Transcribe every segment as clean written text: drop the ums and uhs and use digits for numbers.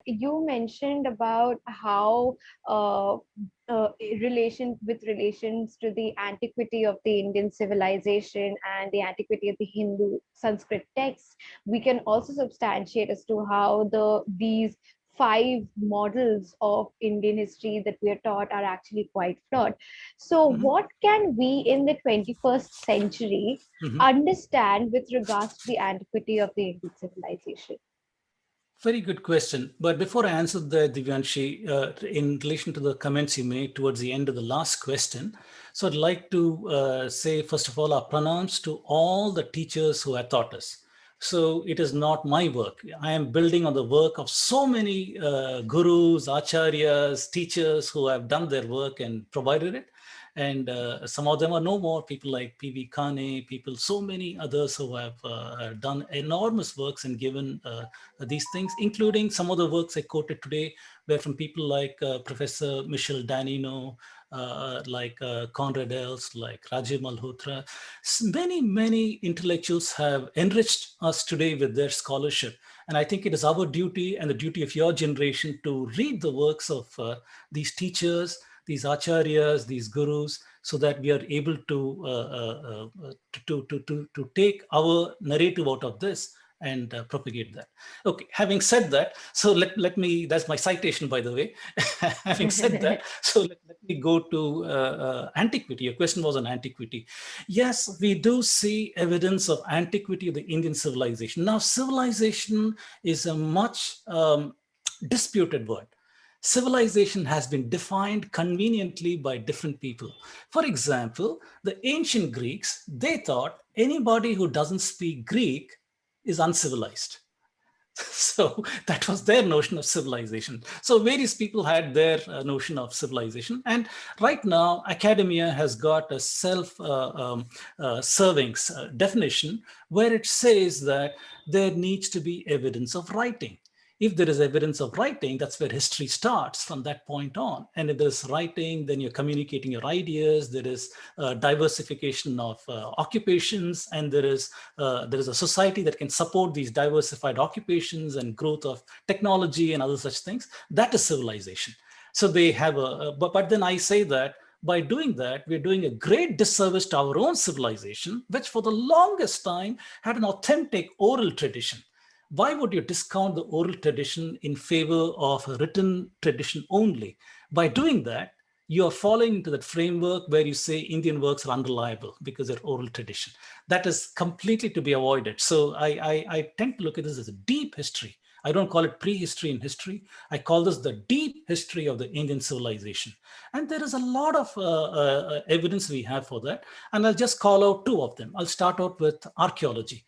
you mentioned about how uh, relations to the antiquity of the Indian civilization and the antiquity of the Hindu Sanskrit texts, we can also substantiate as to how these five models of Indian history that we are taught are actually quite flawed. So, Mhm. what can we in the 21st century Mhm. understand with regards to the antiquity of the Indian civilization? Very good question. But before I answer that, Divyanshi, in relation to the comments you made towards the end of the last question, so I'd like to say, first of all, our pranams to all the teachers who have taught us. So it is not my work. I am building on the work of so many gurus, acharyas, teachers who have done their work and provided it. And some of them are no more. People like P.V. Kane, people, so many others who have done enormous works and given these things, including some of the works I quoted today, were from people like Professor Michel Danino, like Conrad Els, like Rajiv Malhotra. Many, many intellectuals have enriched us today with their scholarship. And I think it is our duty and the duty of your generation to read the works of these teachers, these acharyas, these gurus, so that we are able to take our narrative out of this and propagate that. Okay, having said that, so let me, that's my citation, by the way. Having said that, so let me go to antiquity. Your question was on antiquity. Yes, we do see evidence of antiquity of the Indian civilization. Now, civilization is a much disputed word. Civilization has been defined conveniently by different people. For example, the ancient Greeks, they thought anybody who doesn't speak Greek is uncivilized. So that was their notion of civilization. So various people had their notion of civilization. And right now, academia has got a self-serving definition where it says that there needs to be evidence of writing. If there is evidence of writing, that's where history starts from that point on. And if there's writing, then you're communicating your ideas. There is diversification of occupations, and there is a society that can support these diversified occupations and growth of technology and other such things. That is civilization. So they have but then I say that by doing that, we're doing a great disservice to our own civilization, which for the longest time had an authentic oral tradition. Why would you discount the oral tradition in favor of a written tradition only? By doing that, you are falling into that framework where you say Indian works are unreliable because they're oral tradition. That is completely to be avoided. So I tend to look at this as a deep history. I don't call it prehistory in history. I call this the deep history of the Indian civilization. And there is a lot of evidence we have for that. And I'll just call out two of them. I'll start out with archaeology.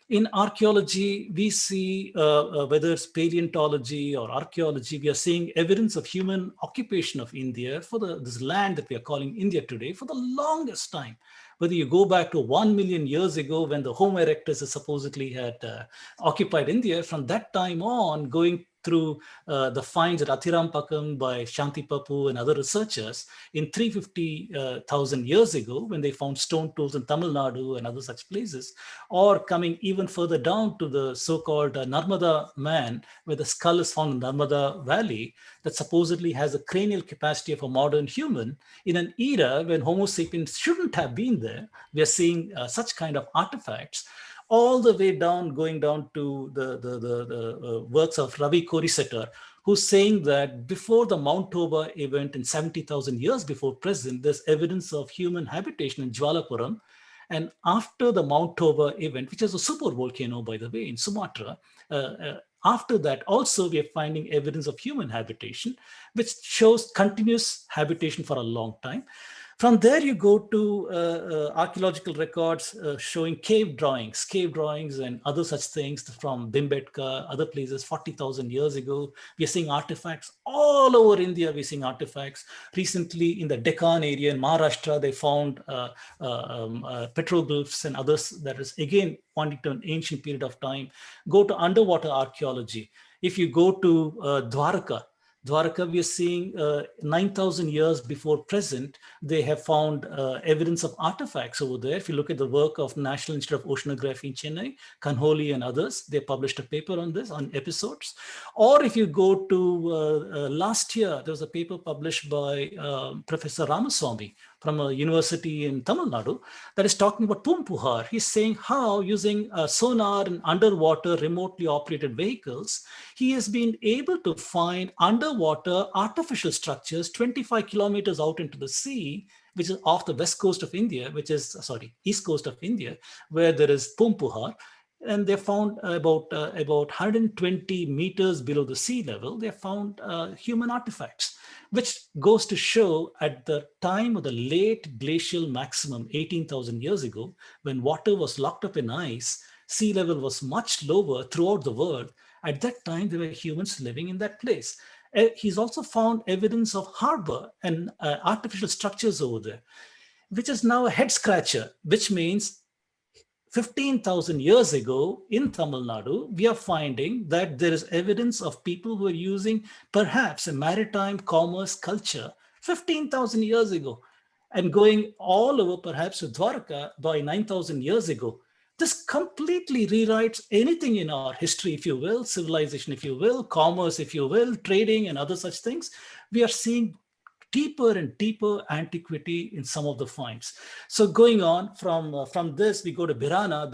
In archaeology, we see, whether it's paleontology or archaeology, we are seeing evidence of human occupation of India for this land that we are calling India today for the longest time. Whether you go back to 1 million years ago when the Homo erectus supposedly had occupied India, from that time on, going through the finds at Athirampakam by Shanti Papu and other researchers in 350,000 years ago, when they found stone tools in Tamil Nadu and other such places, or coming even further down to the so-called Narmada man, where the skull is found in Narmada Valley, that supposedly has a cranial capacity of a modern human in an era when Homo sapiens shouldn't have been there. We are seeing such kind of artifacts all the way down, going down to the works of Ravi Korisetter, who's saying that before the Mount Toba event in 70,000 years before present, there's evidence of human habitation in Jwalapuram. And after the Mount Toba event, which is a super volcano, by the way, in Sumatra, after that, also, we are finding evidence of human habitation, which shows continuous habitation for a long time. From there, you go to archaeological records showing cave drawings and other such things from Bhimbetka, other places 40,000 years ago. We are seeing artifacts all over India. We're seeing artifacts. Recently, in the Deccan area in Maharashtra, they found petroglyphs and others that is, again, pointing to an ancient period of time. Go to underwater archaeology. If you go to Dwarka, Dwarka, we are seeing 9,000 years before present, they have found evidence of artifacts over there. If you look at the work of National Institute of Oceanography in Chennai, Kanholi and others, they published a paper on this, on episodes. Or if you go to last year, there was a paper published by Professor Ramaswamy from a university in Tamil Nadu that is talking about Pumpuhar. He's saying how using sonar and underwater remotely operated vehicles, he has been able to find underwater artificial structures 25 kilometers out into the sea, which is off the west coast of India, which is, east coast of India, where there is Pumpuhar. And they found about 120 meters below the sea level, they found human artifacts, which goes to show at the time of the late glacial maximum, 18,000 years ago, when water was locked up in ice, sea level was much lower throughout the world. At that time, there were humans living in that place. He's also found evidence of harbor and artificial structures over there, which is now a head scratcher, which means 15,000 years ago in Tamil Nadu, we are finding that there is evidence of people who are using perhaps a maritime commerce culture 15,000 years ago and going all over perhaps to Dwarka by 9,000 years ago. This completely rewrites anything in our history, if you will, civilization, if you will, commerce, if you will, trading and other such things. We are seeing deeper and deeper antiquity in some of the finds. So going on from this, we go to Birana,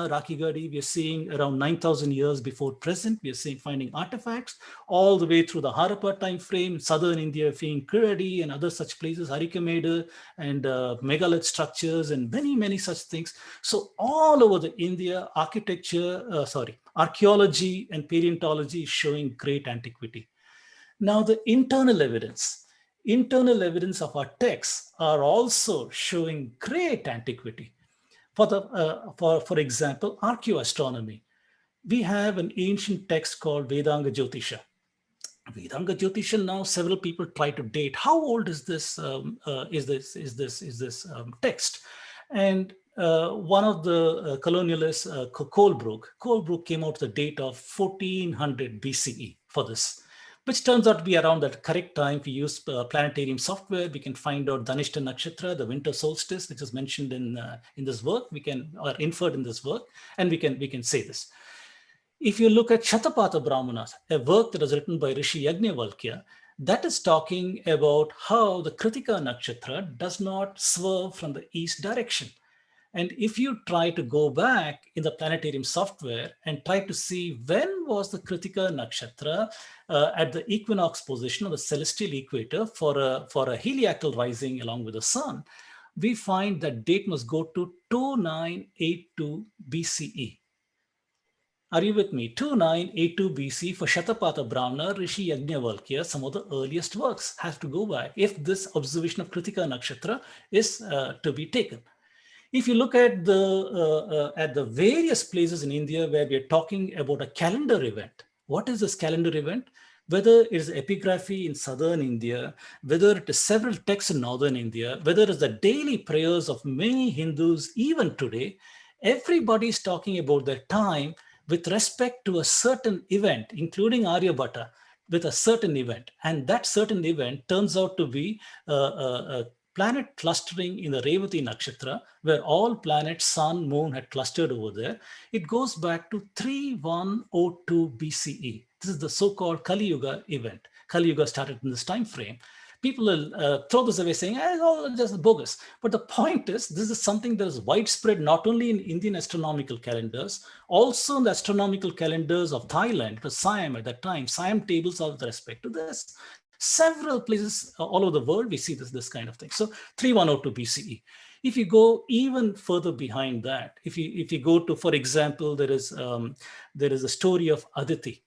Rakigadi, we are seeing around 9,000 years before present. We are finding artifacts all the way through the Harappa time frame, southern India, seeing Kiradi and other such places, Harikemeda and megalith structures and many, many such things. So all over the India, archaeology and paleontology is showing great antiquity. Now the internal evidence of our texts are also showing great antiquity. For example, Archaeoastronomy. We have an ancient text called Vedanga Jyotisha. Vedanga Jyotisha, now several people try to date how old is this text. And one of the colonialists, Colebrook came out with the date of 1400 BCE for this, which turns out to be around that correct time. If we use planetarium software, we can find out Dhanishta Nakshatra, the winter solstice, which is mentioned in this work, or inferred in this work, and we can say this. If you look at Shatapatha Brahmanas, a work that was written by Rishi Yajnavalkya, that is talking about how the Kritika Nakshatra does not swerve from the east direction. And if you try to go back in the planetarium software and try to see when was the Kritika Nakshatra at the equinox position of the celestial equator for a heliacal rising along with the sun, we find that date must go to 2982 BCE. Are you with me? 2982 BC for Shatapatha Brahmana, Rishi Yajnavalkya, some of the earliest works have to go back if this observation of Kritika Nakshatra is to be taken. If you look at the various places in India where we are talking about a calendar event, what is this calendar event? Whether it is epigraphy in southern India, whether it is several texts in northern India, whether it is the daily prayers of many Hindus even today, everybody is talking about their time with respect to a certain event, including Aryabhatta, with a certain event. And that certain event turns out to be a planet clustering in the Revati Nakshatra, where all planets, sun, moon had clustered over there. It goes back to 3102 BCE. This is the so-called Kali Yuga event. Kali Yuga started in this time frame. People will throw this away saying, it's all just bogus. But the point is, this is something that is widespread not only in Indian astronomical calendars, also in the astronomical calendars of Thailand. It was Siam at that time. Siam tables are with respect to this. Several places all over the world, we see this kind of thing. So 3102 BCE. If you go even further behind that, if you go to, for example, there is a story of Aditi.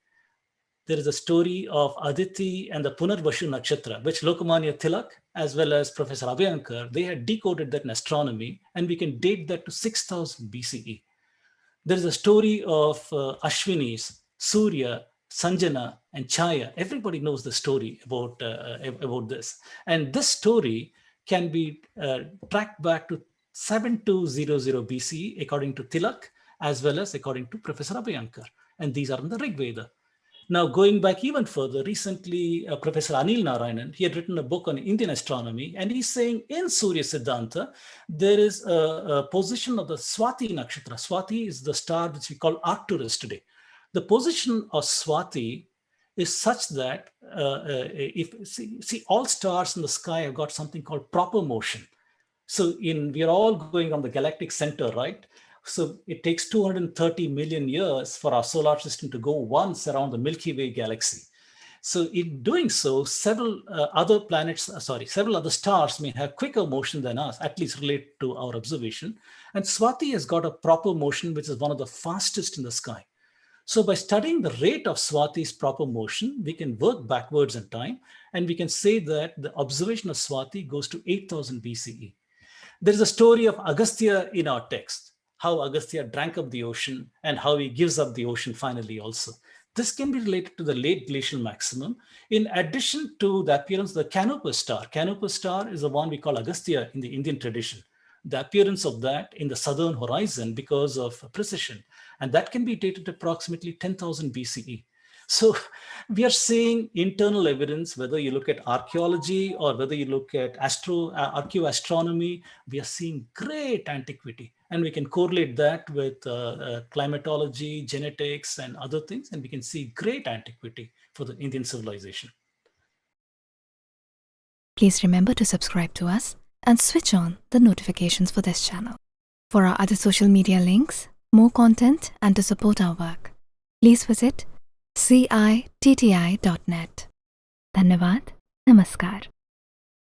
There is a story of Aditi and the Punarvashu Nakshatra, which Lokmanya Tilak, as well as Professor Abhyankar, they had decoded that in astronomy, and we can date that to 6000 BCE. There is a story of Ashwinis, Surya, Sanjana, and Chaya. Everybody knows the story about this. And this story can be tracked back to 7200 BCE, according to Tilak, as well as according to Professor Abhyankar. And these are in the Rig Veda. Now, going back even further, recently, Professor Anil Narayanan, he had written a book on Indian astronomy, and he's saying in Surya Siddhanta, there is a position of the Swati Nakshatra. Swati is the star which we call Arcturus today. The position of Swati is such that all stars in the sky have got something called proper motion. So we are all going on the galactic center, right? So it takes 230 million years for our solar system to go once around the Milky Way galaxy. So in doing so, several other stars may have quicker motion than us, at least related to our observation. And Swati has got a proper motion, which is one of the fastest in the sky. So by studying the rate of Swati's proper motion, we can work backwards in time, and we can say that the observation of Swati goes to 8000 BCE. There is a story of Agastya in our text, how Agastya drank up the ocean and how he gives up the ocean finally also. This can be related to the late glacial maximum. In addition to the appearance of the Canopus star. Canopus star is the one we call Agastya in the Indian tradition. The appearance of that in the southern horizon because of precision. And that can be dated approximately 10,000 BCE. So we are seeing internal evidence, whether you look at archaeology or whether you look at archaeoastronomy, we are seeing great antiquity. And we can correlate that with climatology, genetics, and other things. And we can see great antiquity for the Indian civilization. Please remember to subscribe to us and switch on the notifications for this channel. For our other social media links, more content, and to support our work, please visit citti.net. Dhanyavad. Namaskar.